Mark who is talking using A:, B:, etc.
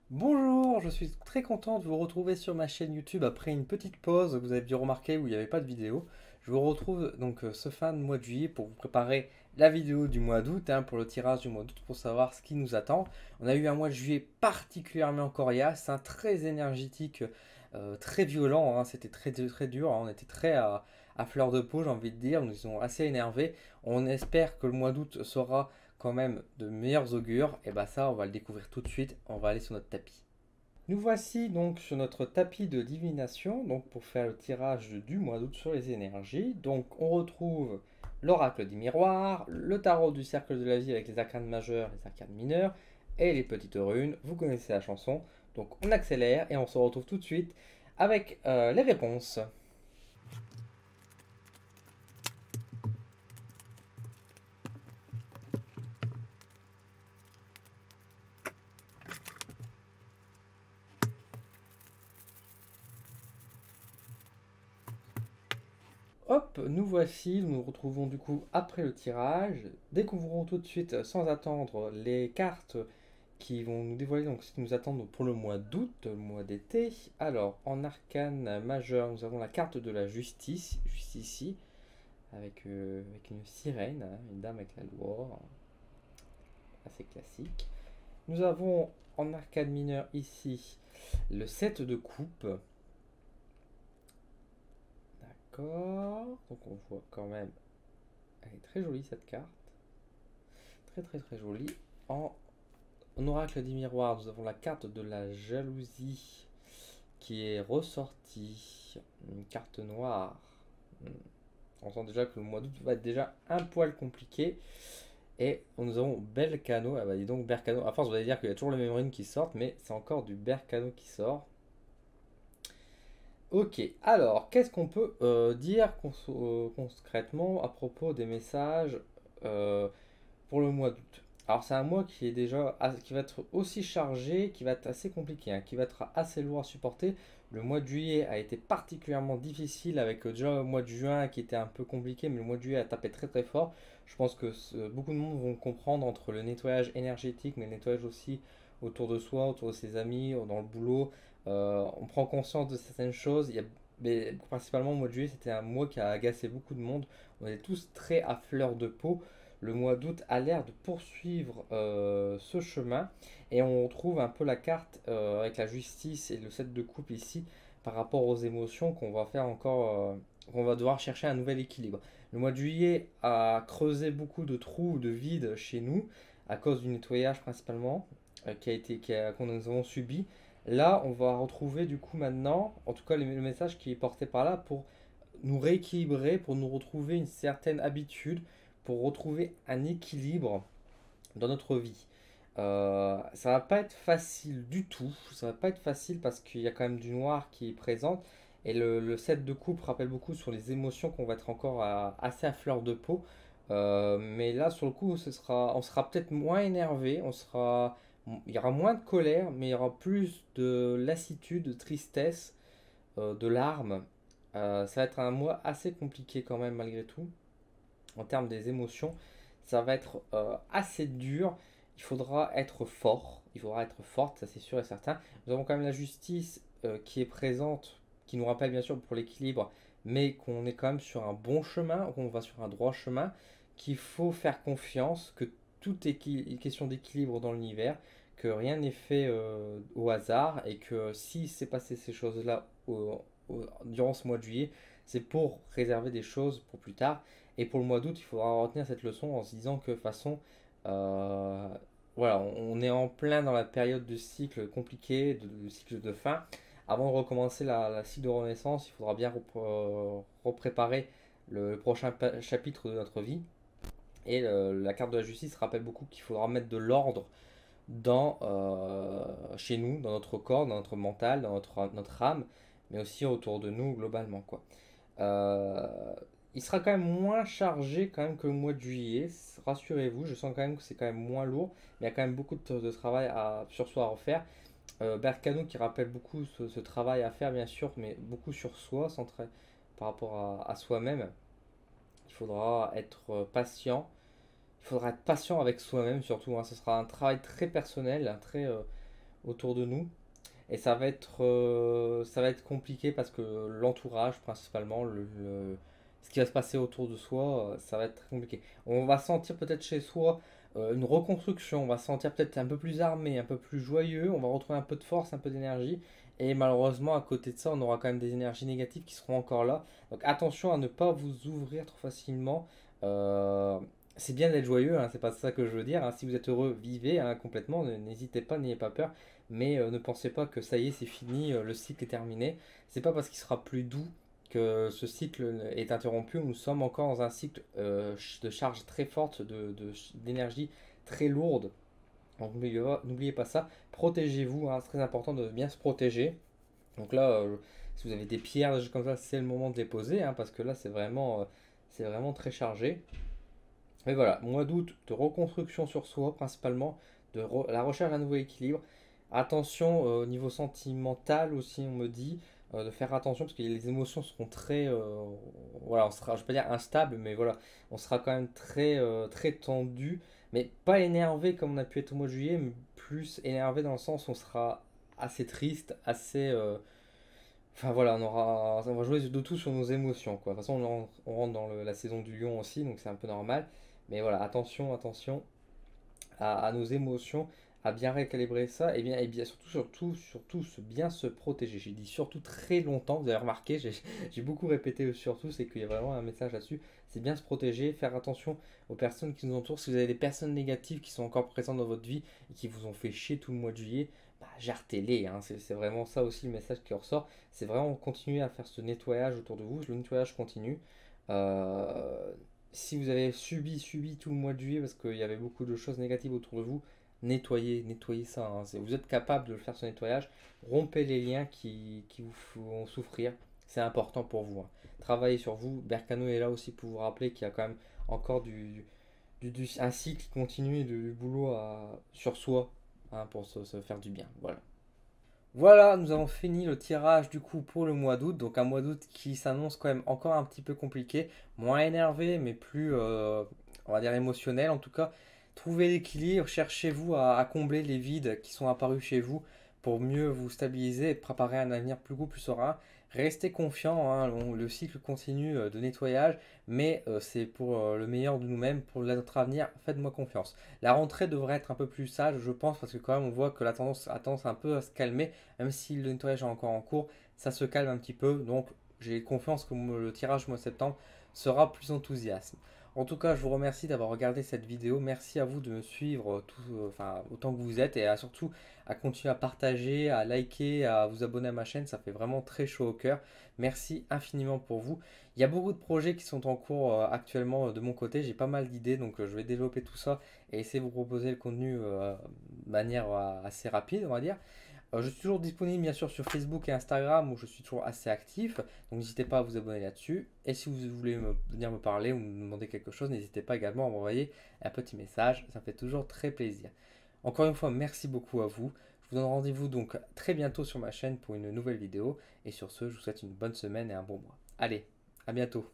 A: Bonjour, je suis très content de vous retrouver sur ma chaîne YouTube après une petite pause, vous avez dû remarquer où il n'y avait pas de vidéo. Je vous retrouve donc ce fin de mois de juillet pour vous préparer la vidéo du mois d'août, pour le tirage du mois d'août, pour savoir ce qui nous attend. On a eu un mois de juillet particulièrement coriace, très énergétique, très violent, c'était très dur, on était très à fleur de peau, j'ai envie de dire, nous étions assez énervés. On espère que le mois d'août sera quand même de meilleurs augures, et bah ça on va le découvrir tout de suite, on va aller sur notre tapis. Nous voici donc sur notre tapis de divination, donc pour faire le tirage du mois d'août sur les énergies. Donc on retrouve l'oracle des miroirs, le tarot du cercle de la vie avec les arcanes majeures, les arcanes mineures et les petites runes. Vous connaissez la chanson, donc on accélère et on se retrouve tout de suite avec les réponses. Hop, nous voici, nous nous retrouvons du coup après le tirage. Découvrons tout de suite, sans attendre, les cartes qui vont nous dévoiler donc ce qui nous attend pour le mois d'août, le mois d'été. Alors, en arcane majeur, nous avons la carte de la justice, juste ici, avec une sirène, une dame avec la loi, assez classique. Nous avons en arcane mineur ici le 7 de coupe. D'accord, donc on voit quand même, elle est très jolie cette carte, très jolie. En oracle des miroirs, nous avons la carte de la jalousie qui est ressortie, une carte noire. Hmm. On sent déjà que le mois d'août va être déjà un poil compliqué. Et nous avons Berkano. Ah bah dis donc Berkano. À force, vous allez dire qu'il y a toujours les mêmes runes qui sortent, mais c'est encore du Berkano qui sort. Ok, alors qu'est-ce qu'on peut dire concrètement à propos des messages euh, pour le mois d'août? Alors c'est un mois qui est déjà qui va être aussi chargé, qui va être assez compliqué, qui va être assez lourd à supporter. Le mois de juillet a été particulièrement difficile avec déjà le mois de juin qui était un peu compliqué, mais le mois de juillet a tapé très fort. Je pense que beaucoup de monde vont comprendre entre le nettoyage énergétique, mais le nettoyage aussi autour de soi, autour de ses amis, dans le boulot. On prend conscience de certaines choses. Mais principalement, le mois de juillet, c'était un mois qui a agacé beaucoup de monde. On est tous très à fleur de peau. Le mois d'août a l'air de poursuivre ce chemin et on retrouve un peu la carte avec la justice et le 7 de coupe ici par rapport aux émotions qu'on va faire encore, qu'on va devoir chercher un nouvel équilibre. Le mois de juillet a creusé beaucoup de trous, de vides chez nous à cause du nettoyage principalement qu'on nous avons subi. Là, on va retrouver du coup maintenant, en tout cas le message qui est porté par là pour nous rééquilibrer, pour nous retrouver une certaine habitude, pour retrouver un équilibre dans notre vie. Ça va pas être facile du tout, ça va pas être facile parce qu'il y a quand même du noir qui est présent. Et le set de coupe rappelle beaucoup sur les émotions qu'on va être encore assez à fleur de peau. Mais là, sur le coup, on sera peut-être moins énervé, il y aura moins de colère, mais il y aura plus de lassitude, de tristesse, de larmes. Ça va être un mois assez compliqué quand même malgré tout en termes des émotions. Ça va être assez dur. Il faudra être fort. Il faudra être forte, ça c'est sûr et certain. Nous avons quand même la justice qui est présente, qui nous rappelle bien sûr pour l'équilibre, mais qu'on est quand même sur un bon chemin, qu'on va sur un droit chemin, qu'il faut faire confiance, que tout est question d'équilibre dans l'univers, que rien n'est fait au hasard et que si c'est passé ces choses-là durant ce mois de juillet, c'est pour réserver des choses pour plus tard. Et pour le mois d'août, il faudra retenir cette leçon en se disant que de toute façon, euh, voilà, on est en plein dans la période de cycle compliqué, de cycle de fin. Avant de recommencer la cycle de renaissance, il faudra bien repréparer le prochain chapitre de notre vie. Et la carte de la justice rappelle beaucoup qu'il faudra mettre de l'ordre chez nous, dans notre corps, dans notre mental, dans notre âme, mais aussi autour de nous globalement, quoi. Euh, il sera quand même moins chargé quand même que le mois de juillet. Rassurez-vous, je sens quand même que c'est quand même moins lourd, mais il y a quand même beaucoup de travail sur soi à refaire. Berkano qui rappelle beaucoup ce travail à faire bien sûr, mais beaucoup sur soi, centré par rapport à soi-même. Il faudra être patient. Il faudra être patient avec soi-même surtout, Ce sera un travail très personnel, autour de nous. Et ça va être compliqué parce que l'entourage, principalement, ce qui va se passer autour de soi, ça va être très compliqué. On va sentir peut-être chez soi une reconstruction, on va se sentir peut-être un peu plus armé, un peu plus joyeux, on va retrouver un peu de force, un peu d'énergie. Et malheureusement, à côté de ça, on aura quand même des énergies négatives qui seront encore là. Donc attention à ne pas vous ouvrir trop facilement. Euh, c'est bien d'être joyeux, hein, c'est pas ça que je veux dire, hein. Si vous êtes heureux, vivez hein, complètement, n'hésitez pas, n'ayez pas peur. Mais ne pensez pas que ça y est, c'est fini, le cycle est terminé. C'est pas parce qu'il sera plus doux que ce cycle est interrompu. Nous sommes encore dans un cycle de charge très forte, d'énergie très lourde. Donc n'oubliez pas ça. Protégez-vous, hein, c'est très important de bien se protéger. Donc là, si vous avez des pierres, des choses comme ça, c'est le moment de les poser, hein, parce que là, c'est vraiment très chargé. Mais voilà, mois d'août de reconstruction sur soi, principalement, la recherche d'un nouveau équilibre. Attention au niveau sentimental aussi, on me dit, de faire attention parce que les émotions seront très, voilà, on sera, je vais pas dire instable, mais voilà, on sera quand même très, très tendu, mais pas énervé comme on a pu être au mois de juillet, mais plus énervé dans le sens où on sera assez triste, assez, enfin voilà, on va jouer de tout sur nos émotions, quoi. De toute façon, on rentre dans la saison du lion aussi, donc c'est un peu normal. Mais voilà, attention, attention à nos émotions, à bien récalibrer ça, et bien surtout, bien se protéger. J'ai dit surtout très longtemps, vous avez remarqué, j'ai beaucoup répété le surtout, c'est qu'il y a vraiment un message là-dessus. C'est bien se protéger, faire attention aux personnes qui nous entourent. Si vous avez des personnes négatives qui sont encore présentes dans votre vie et qui vous ont fait chier tout le mois de juillet, bah, jartez-les, hein. C'est vraiment ça aussi le message qui ressort. C'est vraiment continuer à faire ce nettoyage autour de vous. Le nettoyage continue. Euh, Si vous avez subi tout le mois de juillet parce qu'il y avait beaucoup de choses négatives autour de vous, nettoyez ça, hein. Vous êtes capable de le faire ce nettoyage. Rompez les liens qui vous font souffrir. C'est important pour vous, hein. Travaillez sur vous. Berkano est là aussi pour vous rappeler qu'il y a quand même encore un cycle continu du boulot sur soi, hein, pour se faire du bien. Voilà. Voilà, nous avons fini le tirage du coup pour le mois d'août. Donc un mois d'août qui s'annonce quand même encore un petit peu compliqué, moins énervé, mais plus, on va dire, émotionnel. En tout cas, trouvez l'équilibre, cherchez-vous à combler les vides qui sont apparus chez vous pour mieux vous stabiliser et préparer un avenir plus beau, plus serein. Restez confiant, hein, le cycle continue de nettoyage, mais c'est pour le meilleur de nous-mêmes, pour notre avenir. Faites-moi confiance. La rentrée devrait être un peu plus sage, je pense, parce que quand même on voit que la tendance a tendance un peu à se calmer, même si le nettoyage est encore en cours, ça se calme un petit peu. Donc j'ai confiance que le tirage mois de septembre sera plus enthousiaste. En tout cas, je vous remercie d'avoir regardé cette vidéo. Merci à vous de me suivre enfin, autant que vous êtes et surtout à continuer à partager, à liker, à vous abonner à ma chaîne. Ça fait vraiment très chaud au cœur. Merci infiniment pour vous. Il y a beaucoup de projets qui sont en cours actuellement de mon côté. J'ai pas mal d'idées, donc je vais développer tout ça et essayer de vous proposer le contenu de manière assez rapide, on va dire. Je suis toujours disponible bien sûr sur Facebook et Instagram où je suis toujours assez actif, donc n'hésitez pas à vous abonner là-dessus. Et si vous voulez venir me parler ou me demander quelque chose, n'hésitez pas également à m'envoyer un petit message, ça me fait toujours très plaisir. Encore une fois, merci beaucoup à vous. Je vous donne rendez-vous donc très bientôt sur ma chaîne pour une nouvelle vidéo. Et sur ce, je vous souhaite une bonne semaine et un bon mois. Allez, à bientôt.